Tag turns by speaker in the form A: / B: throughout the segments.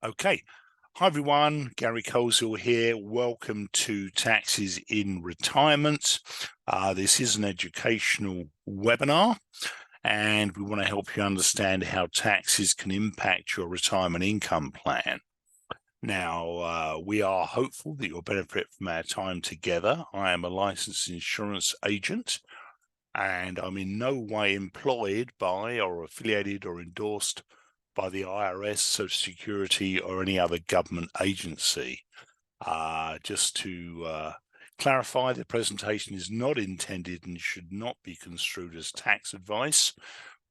A: Okay. Hi, everyone. Gary Coleshill here. Welcome to Taxes in Retirement. This is an educational webinar, and we want to help you understand how taxes can impact your retirement income plan. Now, we are hopeful that you'll benefit from our time together. I am a licensed insurance agent, and I'm in no way employed by or affiliated or endorsed by the IRS, Social Security, or any other government agency. Just to clarify, the presentation is not intended and should not be construed as tax advice.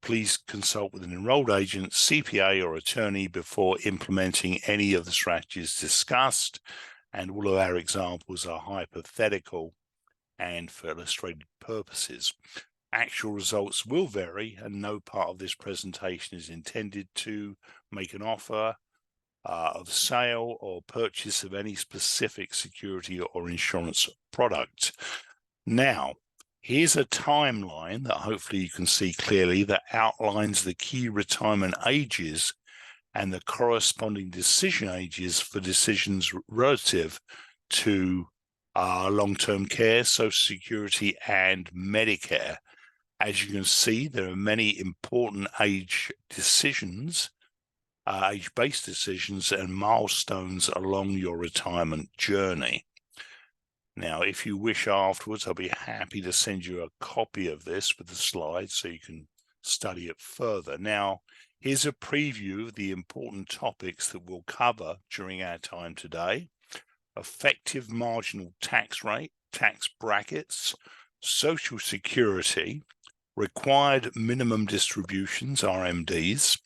A: Please consult with an enrolled agent, CPA, or attorney before implementing any of the strategies discussed, and all of our examples are hypothetical and for illustrated purposes. Actual results will vary, and no part of this presentation is intended to make an offer of sale or purchase of any specific security or insurance product. Now, here's a timeline that hopefully you can see clearly that outlines the key retirement ages and the corresponding decision ages for decisions relative to long-term care, Social Security, and Medicare. As you can see, there are many important age decisions, age-based decisions and milestones along your retirement journey. Now, if you wish afterwards, I'll be happy to send you a copy of this with the slides so you can study it further. Now, here's a preview of the important topics that we'll cover during our time today: effective marginal tax rate, tax brackets, Social Security, required minimum distributions, RMDs,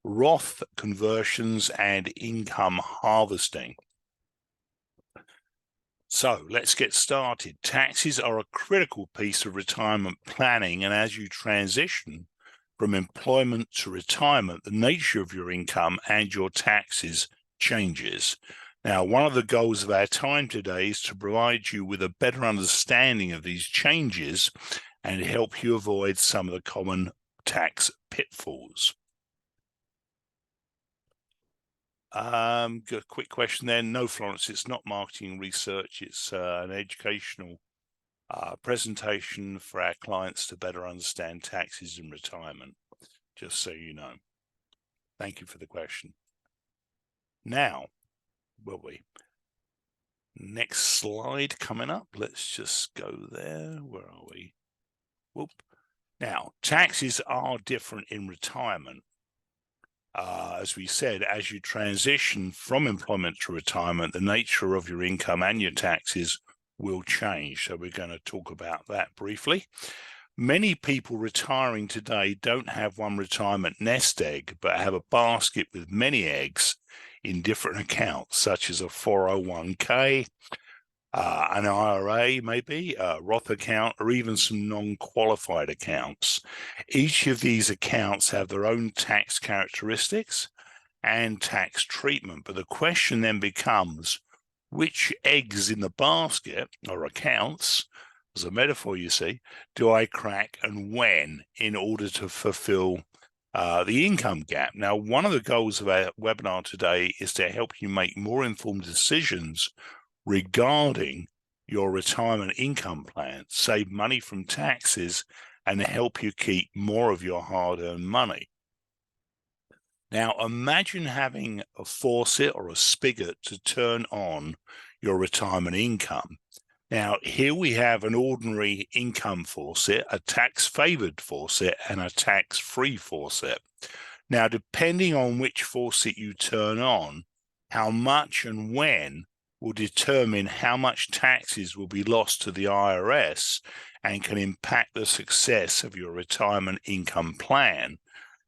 A: Roth conversions, and income harvesting. So let's get started. Taxes are a critical piece of retirement planning, and as you transition from employment to retirement, the nature of your income and your taxes changes. Now, one of the goals of our time today is to provide you with a better understanding of these changes and help you avoid some of the common tax pitfalls. Good quick question there. No, Florence, it's not marketing research. It's an educational presentation for our clients to better understand taxes in retirement, just so you know. Thank you for the question. Now, next slide coming up. Let's just go there. Where are we? Whoop. Now, taxes are different in retirement. As we said, as you transition from employment to retirement, the nature of your income and your taxes will change. So we're going to talk about that briefly. Many people retiring today don't have one retirement nest egg, but have a basket with many eggs in different accounts, such as a 401k, an IRA, maybe a Roth account, or even some non-qualified accounts. Each of these accounts have their own tax characteristics and tax treatment, but the question then becomes, which eggs in the basket or accounts, as a metaphor you see, do I crack and when in order to fulfill the income gap? Now, one of the goals of our webinar today is to help you make more informed decisions regarding your retirement income plan, save money from taxes, and help you keep more of your hard-earned money. Now, imagine having a faucet or a spigot to turn on your retirement income. Now, here we have an ordinary income faucet, a tax-favored faucet, and a tax-free faucet. Now, depending on which faucet you turn on, how much and when will determine how much taxes will be lost to the IRS and can impact the success of your retirement income plan.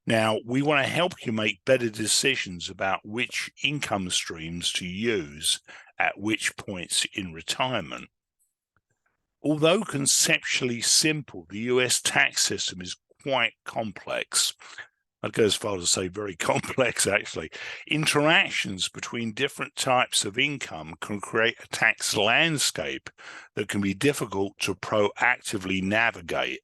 A: Now, we want to help you make better decisions about which income streams to use at which points in retirement. Although conceptually simple, the US tax system is quite complex. I'd go as far as to say very complex, actually. Interactions between different types of income can create a tax landscape that can be difficult to proactively navigate.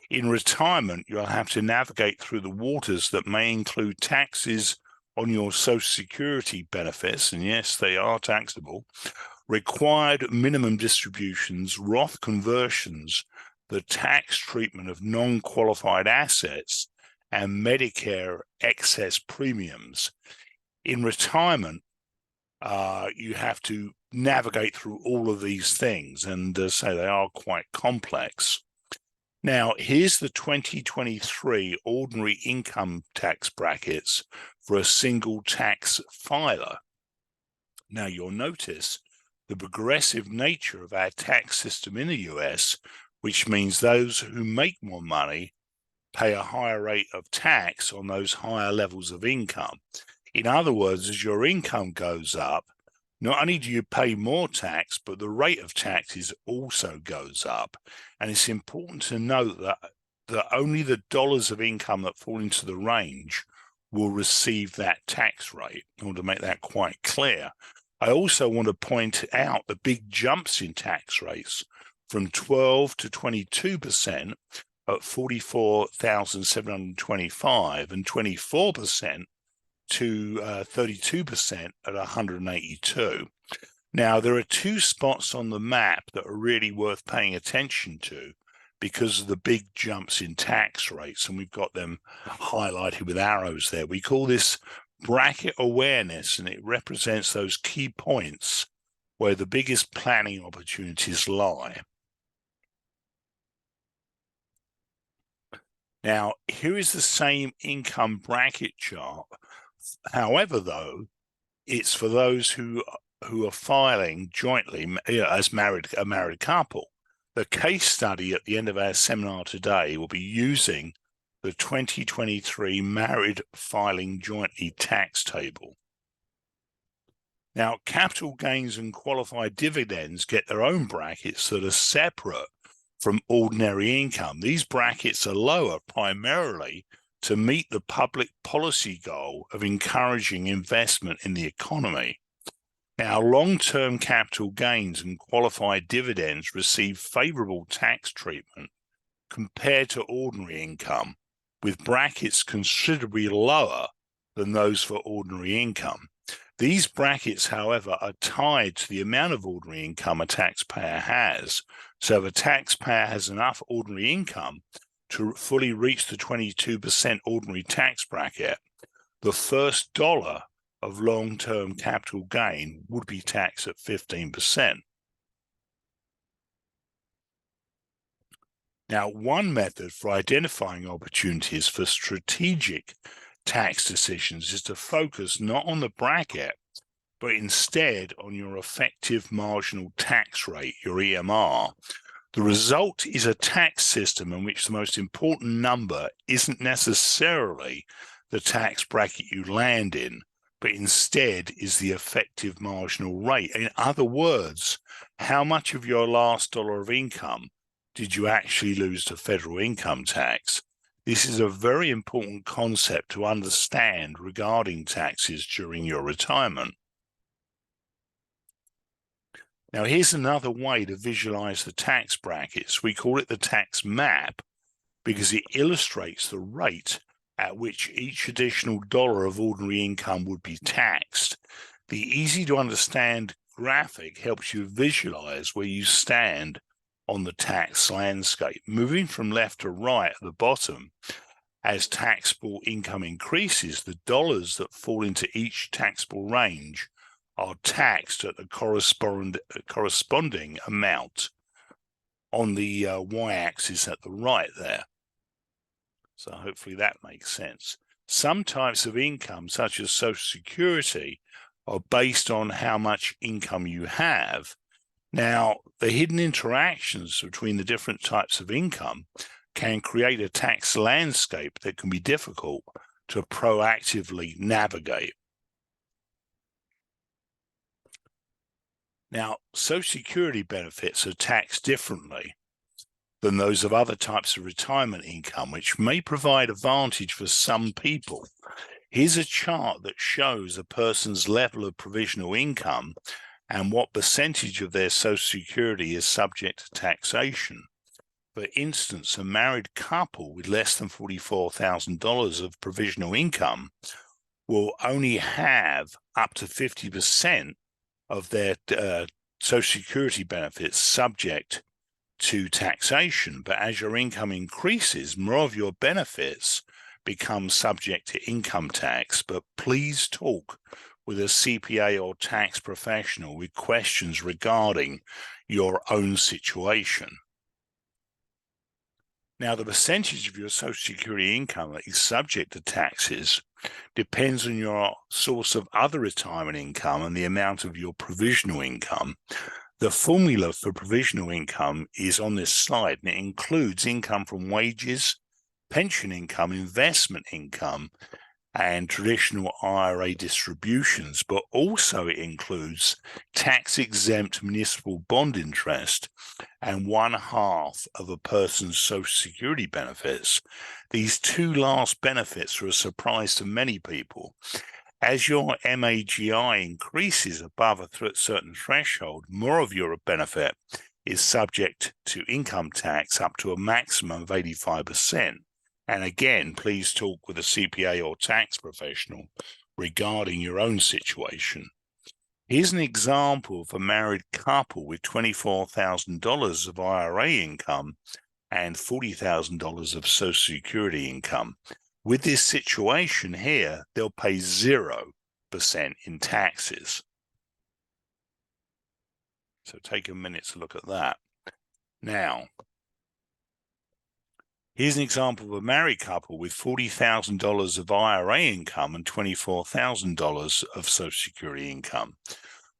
A: In retirement, you'll have to navigate through the waters that may include taxes on your Social Security benefits, and yes, they are taxable, required minimum distributions, Roth conversions, the tax treatment of non-qualified assets, and Medicare excess premiums. In retirement, you have to navigate through all of these things, and so they are quite complex. Now, here's the 2023 ordinary income tax brackets for a single tax filer. Now, you'll notice the progressive nature of our tax system in the US, which means those who make more money pay a higher rate of tax on those higher levels of income. In other words, as your income goes up, not only do you pay more tax, but the rate of taxes also goes up. And it's important to note that only the dollars of income that fall into the range will receive that tax rate. I want to make that quite clear. I also want to point out the big jumps in tax rates from 12 to 22% at 44,725 and 24% to 32% at 182. Now, there are two spots on the map that are really worth paying attention to because of the big jumps in tax rates, and we've got them highlighted with arrows there. We call this bracket awareness, and it represents those key points where the biggest planning opportunities lie. Now, here is the same income bracket chart. However, though, it's for those who are filing jointly as a married couple. The case study at the end of our seminar today will be using the 2023 married filing jointly tax table. Now, capital gains and qualified dividends get their own brackets that are separate from ordinary income. These brackets are lower primarily to meet the public policy goal of encouraging investment in the economy. Now, long-term capital gains and qualified dividends receive favorable tax treatment compared to ordinary income, with brackets considerably lower than those for ordinary income. These brackets, however, are tied to the amount of ordinary income a taxpayer has. So if a taxpayer has enough ordinary income to fully reach the 22% ordinary tax bracket, the first dollar of long-term capital gain would be taxed at 15%. Now, one method for identifying opportunities for strategic tax decisions is to focus not on the bracket, but instead on your effective marginal tax rate, your EMR. The result is a tax system in which the most important number isn't necessarily the tax bracket you land in, but instead is the effective marginal rate. In other words, how much of your last dollar of income did you actually lose to federal income tax? This is a very important concept to understand regarding taxes during your retirement. Now, here's another way to visualize the tax brackets. We call it the tax map because it illustrates the rate at which each additional dollar of ordinary income would be taxed. The easy to understand graphic helps you visualize where you stand on the tax landscape. Moving from left to right at the bottom, as taxable income increases, the dollars that fall into each taxable range are taxed at the corresponding amount on the y-axis at the right there. So hopefully that makes sense. Some types of income, such as Social Security, are based on how much income you have. Now, the hidden interactions between the different types of income can create a tax landscape that can be difficult to proactively navigate. Now, Social Security benefits are taxed differently than those of other types of retirement income, which may provide advantage for some people. Here's a chart that shows a person's level of provisional income and what percentage of their Social Security is subject to taxation. For instance, a married couple with less than $44,000 of provisional income will only have up to 50% of their Social Security benefits subject to taxation. But as your income increases, more of your benefits become subject to income tax. But please talk with a CPA or tax professional with questions regarding your own situation. Now, the percentage of your Social Security income that is subject to taxes depends on your source of other retirement income and the amount of your provisional income. The formula for provisional income is on this slide, and it includes income from wages, pension income, investment income, and traditional IRA distributions, but also it includes tax-exempt municipal bond interest and 1/2 of a person's Social Security benefits. These two last benefits are a surprise to many people. As your MAGI increases above a certain threshold, more of your benefit is subject to income tax up to a maximum of 85%. And again, please talk with a CPA or tax professional regarding your own situation. Here's an example of a married couple with $24,000 of IRA income and $40,000 of Social Security income. With this situation here, they'll pay 0% in taxes. So take a minute to look at that. Now, here's an example of a married couple with $40,000 of IRA income and $24,000 of Social Security income.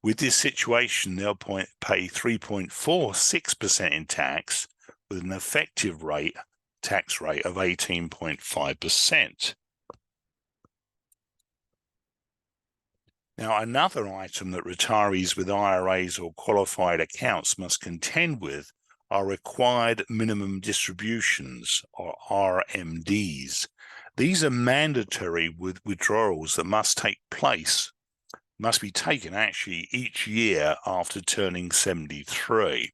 A: With this situation, they'll pay 3.46% in tax with an effective tax rate of 18.5%. Now, another item that retirees with IRAs or qualified accounts must contend with are required minimum distributions, or RMDs. These are mandatory withdrawals that must be taken actually each year after turning 73.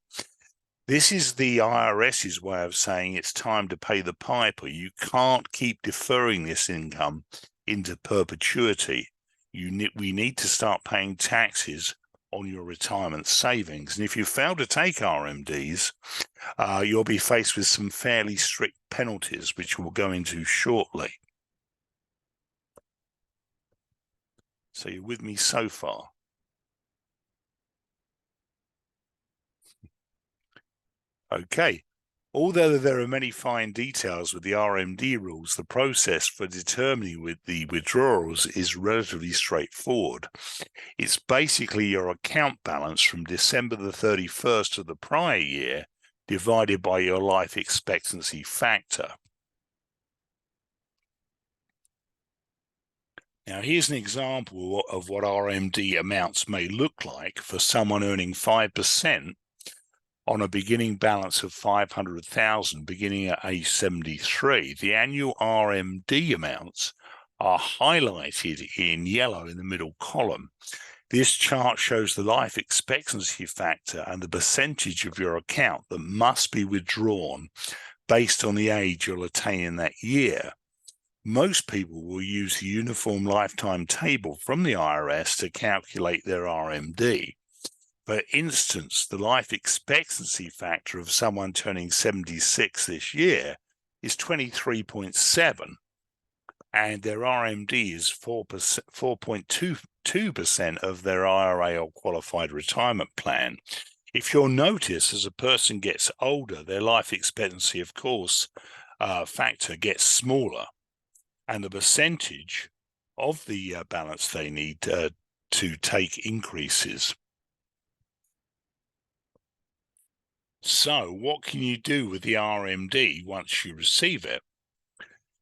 A: This is the IRS's way of saying it's time to pay the piper. You can't keep deferring this income into perpetuity. We need to start paying taxes on your retirement savings. And if you fail to take RMDs, you'll be faced with some fairly strict penalties, which we'll go into shortly. So you're with me so far? Okay. Although there are many fine details with the RMD rules, the process for determining the withdrawals is relatively straightforward. It's basically your account balance from December the 31st of the prior year divided by your life expectancy factor. Now, here's an example of what RMD amounts may look like for someone earning 5% on a beginning balance of $500,000 beginning at age 73. The annual RMD amounts are highlighted in yellow in the middle column. This chart shows the life expectancy factor and the percentage of your account that must be withdrawn based on the age you'll attain in that year. Most people will use the Uniform Lifetime Table from the IRS to calculate their RMD. For instance, the life expectancy factor of someone turning 76 this year is 23.7, and their RMD is 4.22% of their IRA or qualified retirement plan. If you'll notice, as a person gets older, their life expectancy, of course, factor gets smaller, and the percentage of the balance they need to take increases. So what can you do with the RMD once you receive it?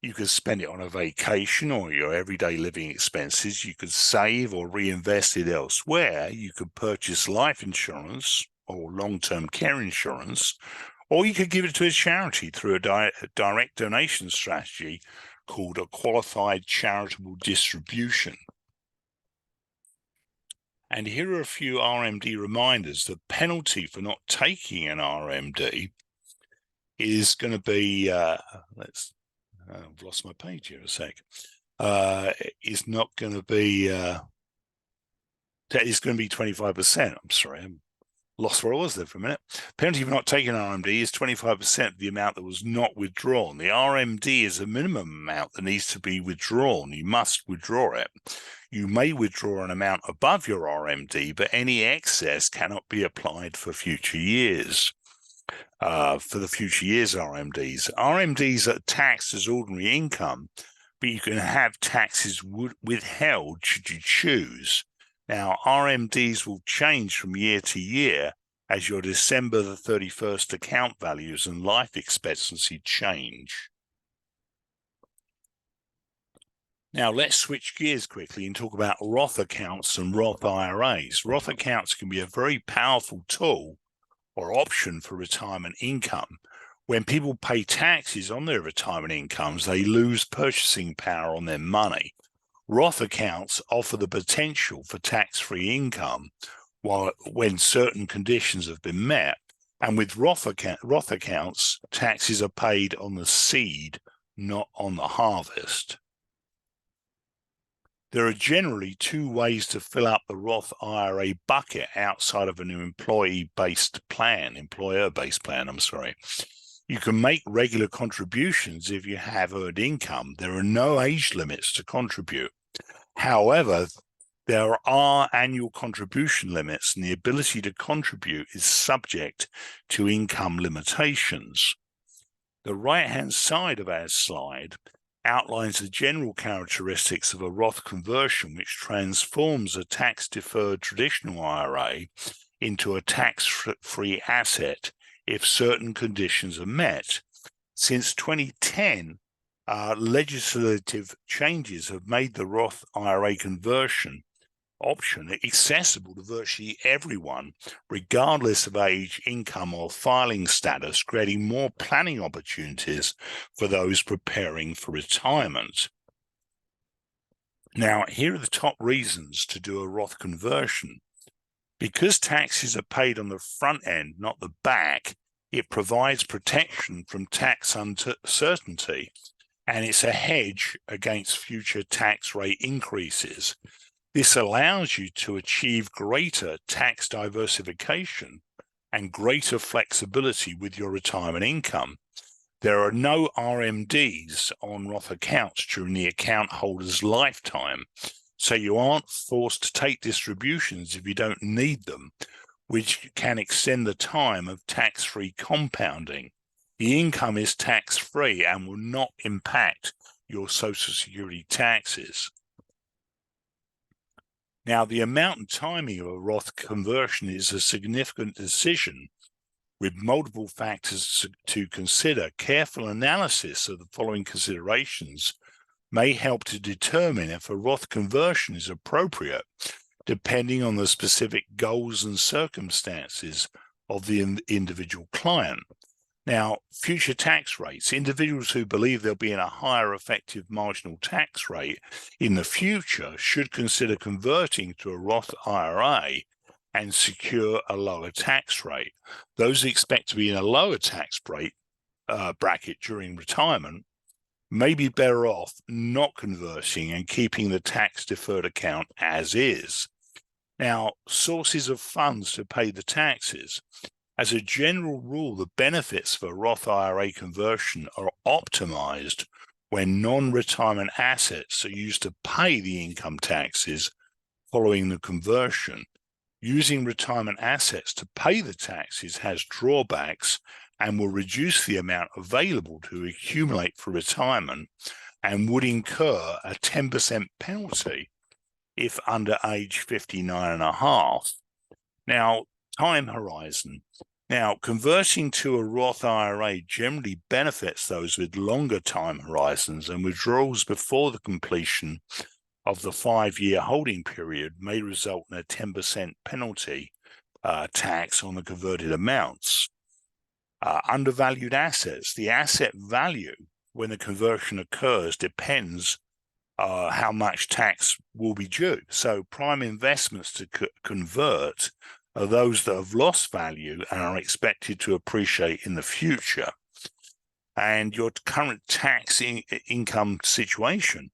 A: You could spend it on a vacation or your everyday living expenses. You could save or reinvest it elsewhere. You could purchase life insurance or long-term care insurance, or you could give it to a charity through a direct donation strategy called a qualified charitable distribution. And here are a few RMD reminders. The penalty for not taking an RMD is going to be, I've lost my page here a sec. is not going to be, it's going to be 25%. I'm sorry, I'm lost where I was there for a minute. Penalty for not taking RMD is 25% of the amount that was not withdrawn. The RMD is a minimum amount that needs to be withdrawn. You must withdraw it. You may withdraw an amount above your RMD, but any excess cannot be applied for future years. For the future years RMDs. RMDs are taxed as ordinary income, but you can have taxes withheld should you choose. Now, RMDs will change from year to year as your December the 31st account values and life expectancy change. Now, let's switch gears quickly and talk about Roth accounts and Roth IRAs. Roth accounts can be a very powerful tool or option for retirement income. When people pay taxes on their retirement incomes, they lose purchasing power on their money. Roth accounts offer the potential for tax-free income when certain conditions have been met. And with Roth accounts, taxes are paid on the seed, not on the harvest. There are generally two ways to fill up the Roth IRA bucket outside of an employer-based plan. You can make regular contributions if you have earned income. There are no age limits to contribute. However, there are annual contribution limits, and the ability to contribute is subject to income limitations. The right-hand side of our slide outlines the general characteristics of a Roth conversion, which transforms a tax-deferred traditional IRA into a tax-free asset if certain conditions are met. Since 2010, legislative changes have made the Roth IRA conversion option accessible to virtually everyone, regardless of age, income, or filing status, creating more planning opportunities for those preparing for retirement. Now, here are the top reasons to do a Roth conversion. Because taxes are paid on the front end, not the back, it provides protection from tax uncertainty, and it's a hedge against future tax rate increases. This allows you to achieve greater tax diversification and greater flexibility with your retirement income. There are no RMDs on Roth accounts during the account holder's lifetime, so you aren't forced to take distributions if you don't need them, which can extend the time of tax-free compounding. The income is tax-free and will not impact your Social Security taxes. Now, the amount and timing of a Roth conversion is a significant decision with multiple factors to consider. Careful analysis of the following considerations may help to determine if a Roth conversion is appropriate, depending on the specific goals and circumstances of the individual client. Now, future tax rates. Individuals who believe they'll be in a higher effective marginal tax rate in the future should consider converting to a Roth IRA and secure a lower tax rate. Those who expect to be in a lower tax rate bracket during retirement may be better off not converting and keeping the tax-deferred account as is. Now, sources of funds to pay the taxes. As a general rule, the benefits for Roth IRA conversion are optimized when non-retirement assets are used to pay the income taxes following the conversion. Using retirement assets to pay the taxes has drawbacks and will reduce the amount available to accumulate for retirement and would incur a 10% penalty if under age 59 and a half. Now, time horizon. Now, converting to a Roth IRA generally benefits those with longer time horizons, and withdrawals before the completion of the 5-year holding period may result in a 10% penalty tax on the converted amounts. Undervalued assets. The asset value when the conversion occurs depends how much tax will be due. So prime investments to convert are those that have lost value and are expected to appreciate in the future. And your current tax income situation.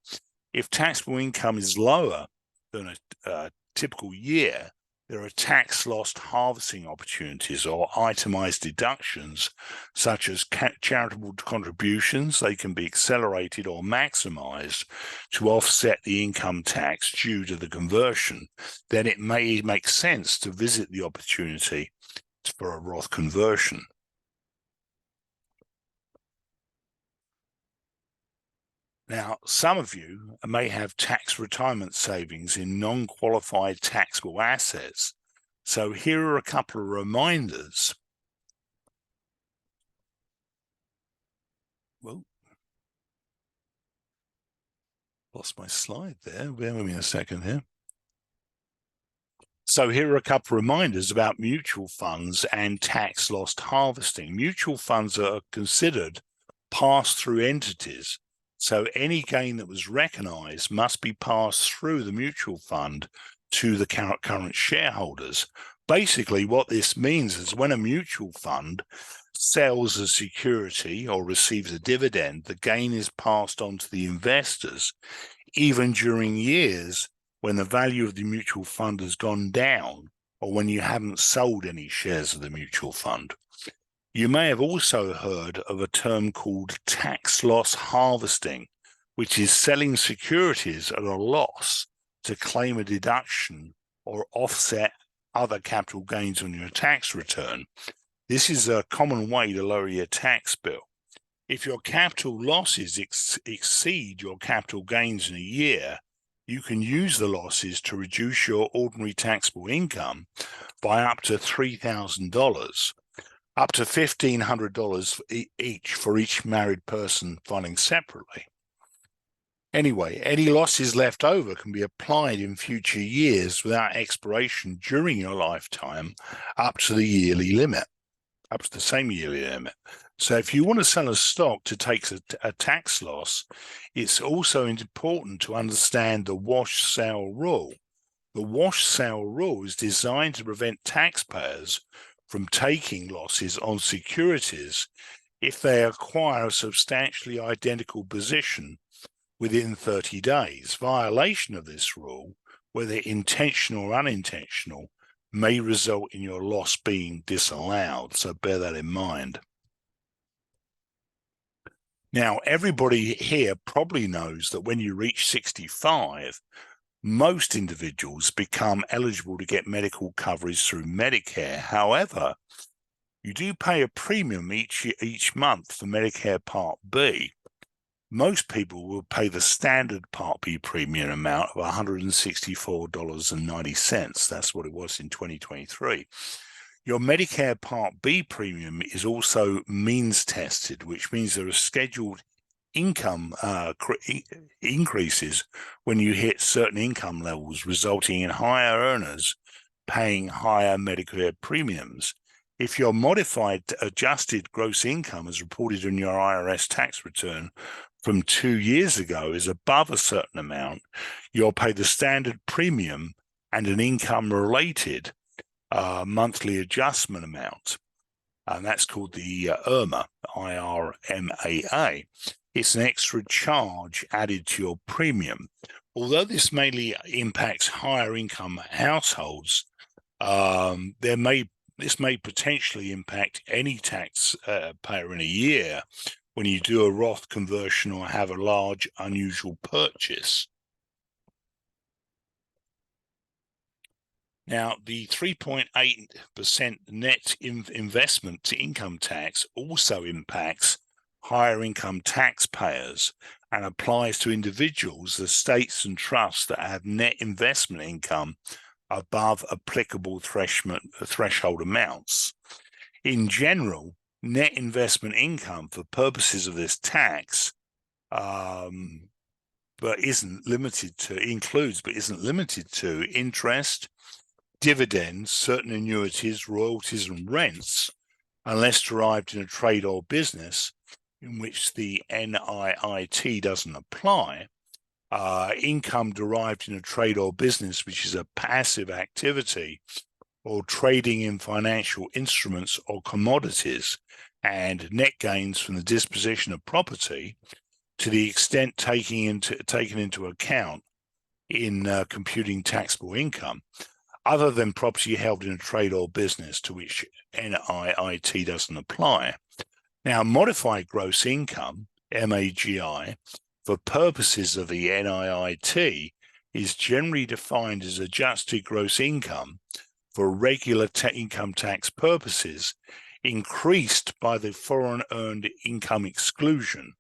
A: If taxable income is lower than a typical year, there are tax loss harvesting opportunities or itemized deductions, such as charitable contributions. They can be accelerated or maximized to offset the income tax due to the conversion. Then it may make sense to visit the opportunity for a Roth conversion. Now, some of you may have tax retirement savings in non-qualified taxable assets. So here are a couple of reminders. Well, lost my slide there. Bear with me a second here. So here are a couple of reminders about mutual funds and tax loss harvesting. Mutual funds are considered pass-through entities. So any gain that was recognized must be passed through the mutual fund to the current shareholders. Basically, what this means is when a mutual fund sells a security or receives a dividend, the gain is passed on to the investors, even during years when the value of the mutual fund has gone down or when you haven't sold any shares of the mutual fund. You may have also heard of a term called tax loss harvesting, which is selling securities at a loss to claim a deduction or offset other capital gains on your tax return. This is a common way to lower your tax bill. If your capital losses exceed your capital gains in a year, you can use the losses to reduce your ordinary taxable income by up to $3,000. Up to $1,500 each for each married person filing separately. Anyway, any losses left over can be applied in future years without expiration during your lifetime up to the yearly limit, up to the same yearly limit. So if you want to sell a stock to take a tax loss, it's also important to understand the wash sale rule. The wash sale rule is designed to prevent taxpayers from taking losses on securities if they acquire a substantially identical position within 30 days. Violation of this rule, whether intentional or unintentional, may result in your loss being disallowed, so bear that in mind. Now, everybody here probably knows that when you reach 65, most individuals become eligible to get medical coverage through Medicare. However, you do pay a premium each month for Medicare Part B. Most people will pay the standard Part B premium amount of $164.90. That's what it was in 2023. Your Medicare Part B premium is also means tested, which means there are scheduled income increases when you hit certain income levels, resulting in higher earners paying higher Medicare premiums. If your modified adjusted gross income as reported in your IRS tax return from 2 years ago is above a certain amount, you'll pay the standard premium and an income-related monthly adjustment amount. And that's called the IRMA, I-R-M-A-A. It's an extra charge added to your premium. Although this mainly impacts higher income households, this may potentially impact any taxpayer in a year when you do a Roth conversion or have a large unusual purchase. Now, the 3.8% net investment to income tax also impacts higher income taxpayers and applies to individuals, the states and trusts that have net investment income above applicable threshold amounts. In general, net investment income for purposes of this tax includes but isn't limited to interest, dividends, certain annuities, royalties, and rents, unless derived in a trade or business in which the NIIT doesn't apply. Income derived in a trade or business which is a passive activity, or trading in financial instruments or commodities, and net gains from the disposition of property to the extent taken into account in computing taxable income, other than property held in a trade or business to which NIIT doesn't apply. Now, modified gross income, MAGI, for purposes of the NIIT is generally defined as adjusted gross income for regular income tax purposes, increased by the foreign earned income exclusion,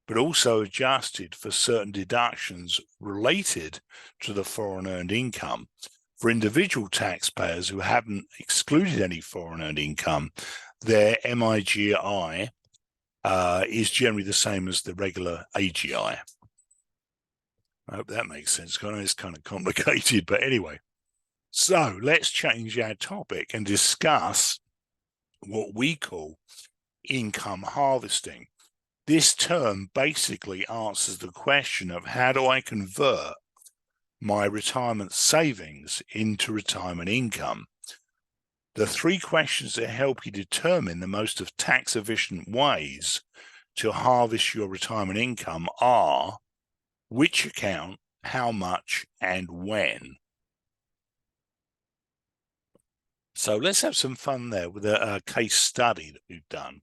A: but also adjusted for certain deductions related to the foreign earned income. For individual taxpayers who haven't excluded any foreign earned income, their MIGI is generally the same as the regular AGI. I hope that makes sense. I know it's kind of complicated, but anyway. So let's change our topic and discuss what we call income harvesting. This term basically answers the question of how do I convert my retirement savings into retirement income? The three questions that help you determine the most tax efficient ways to harvest your retirement income are which account, how much, and when. So let's have some fun there with a case study that we've done.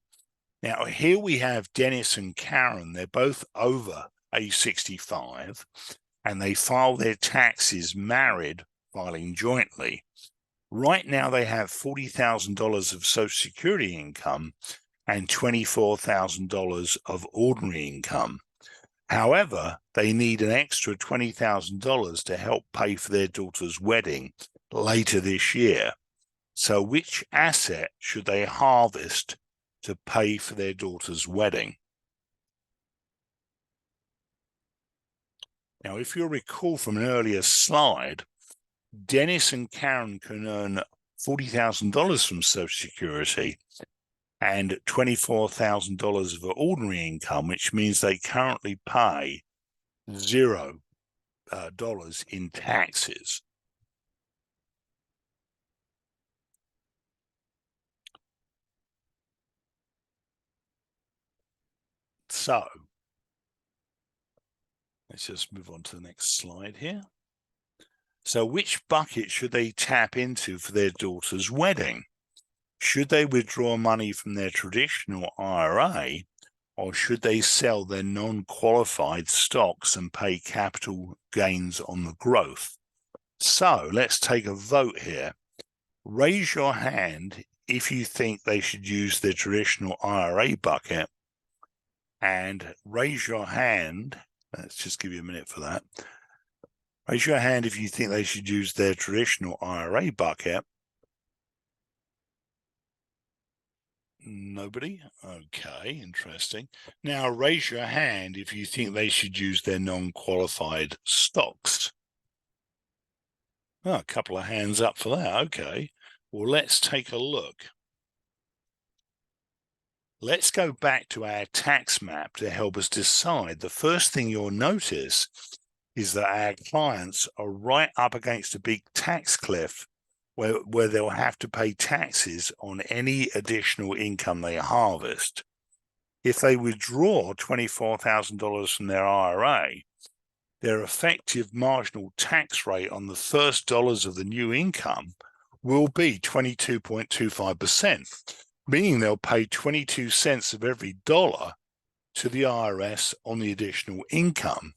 A: Now, here we have Dennis and Karen. They're both over age 65, and they file their taxes married, filing jointly. Right now, they have $40,000 of Social Security income and $24,000 of ordinary income. However, they need an extra $20,000 to help pay for their daughter's wedding later this year. So which asset should they harvest to pay for their daughter's wedding? Now, if you'll recall from an earlier slide, Dennis and Karen can earn $40,000 from Social Security and $24,000 of ordinary income, which means they currently pay $0 in taxes. So let's just move on to the next slide here. So which bucket should they tap into for their daughter's wedding? Should they withdraw money from their traditional IRA, or should they sell their non-qualified stocks and pay capital gains on the growth? So let's take a vote here. Raise your hand if you think they should use their traditional IRA bucket, and raise your hand, let's just give you a minute for that. Raise your hand if you think they should use their traditional IRA bucket. Nobody? Okay, interesting. Now raise your hand if you think they should use their non-qualified stocks. Oh, a couple of hands up for that. Okay, well, let's take a look. Let's go back to our tax map to help us decide. The first thing you'll notice is that our clients are right up against a big tax cliff where they'll have to pay taxes on any additional income they harvest. If they withdraw $24,000 from their IRA, their effective marginal tax rate on the first dollars of the new income will be 22.25%, meaning they'll pay 22 cents of every dollar to the IRS on the additional income.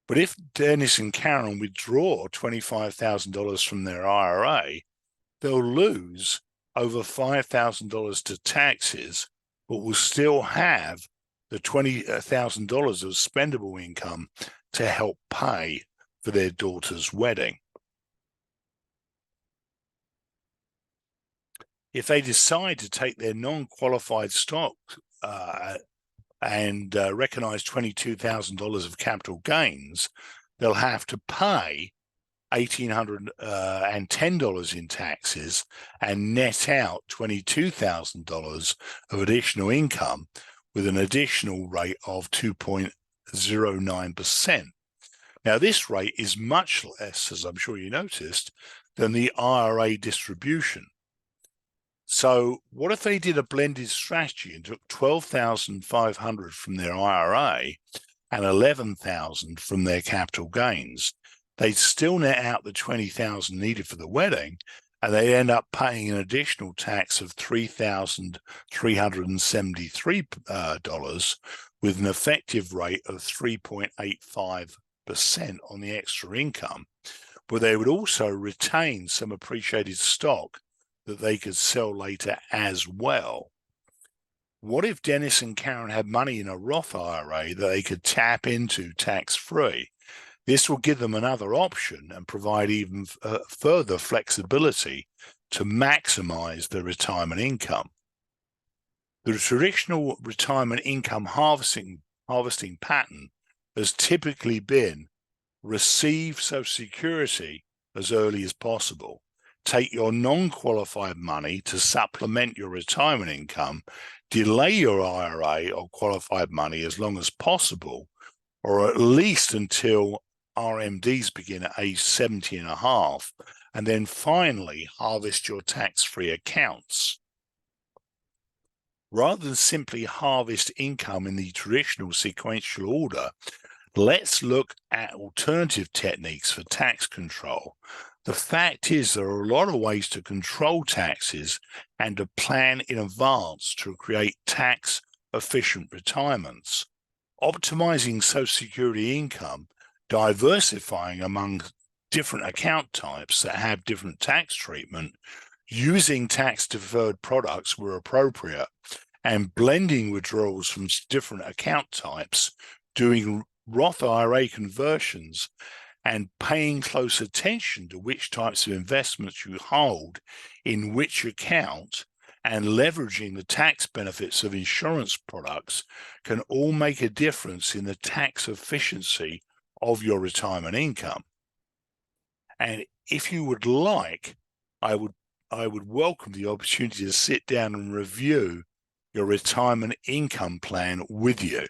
A: But if Dennis and Karen withdraw $25,000 from their IRA, they'll lose over $5,000 to taxes, but will still have the $20,000 of spendable income to help pay for their daughter's wedding. If they decide to take their non-qualified stock and recognize $22,000 of capital gains, they'll have to pay $1,810 in taxes and net out $22,000 of additional income with an additional rate of 2.09%. Now, this rate is much less, as I'm sure you noticed, than the IRA distribution. So what if they did a blended strategy and took 12,500 from their IRA and 11,000 from their capital gains? They'd still net out the 20,000 needed for the wedding, and they end up paying an additional tax of $3,373 with an effective rate of 3.85% on the extra income, but they would also retain some appreciated stock that they could sell later as well. What if Dennis and Karen had money in a Roth IRA that they could tap into tax-free? This will give them another option and provide even further flexibility to maximize their retirement income. The traditional retirement income harvesting pattern has typically been receive Social Security as early as possible, take your non-qualified money to supplement your retirement income, delay your IRA or qualified money as long as possible, or at least until RMDs begin at age 70 and a half, and then finally harvest your tax-free accounts. Rather than simply harvest income in the traditional sequential order, let's look at alternative techniques for tax control. The fact is there are a lot of ways to control taxes and to plan in advance to create tax-efficient retirements. Optimizing Social Security income, diversifying among different account types that have different tax treatment, using tax-deferred products where appropriate, and blending withdrawals from different account types, doing Roth IRA conversions, and paying close attention to which types of investments you hold in which account, and leveraging the tax benefits of insurance products can all make a difference in the tax efficiency of your retirement income. And if you would like, I would welcome the opportunity to sit down and review your retirement income plan with you.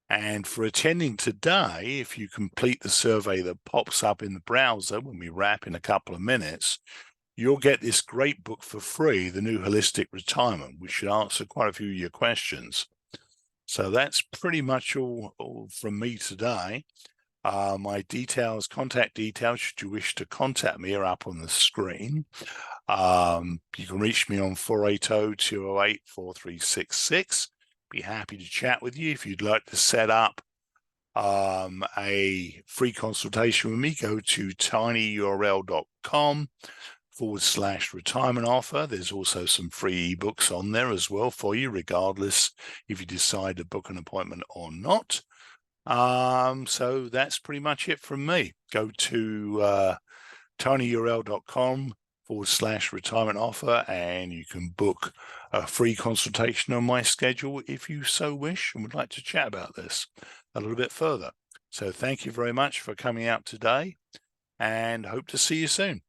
A: And for attending today, if you complete the survey that pops up in the browser when we wrap in a couple of minutes, you'll get this great book for free, The New Holistic Retirement, which should answer quite a few of your questions. So that's pretty much all from me today. My contact details, should you wish to contact me, are up on the screen. You can reach me on 480-208-4366. Be happy to chat with you. If you'd like to set up a free consultation with me, go to tinyurl.com/retirement offer. There's also some free ebooks on there as well for you, regardless if you decide to book an appointment or not. So that's pretty much it from me. Go to tinyurl.com/retirement offer, and you can book a free consultation on my schedule if you so wish and would like to chat about this a little bit further. So thank you very much for coming out today, and hope to see you soon.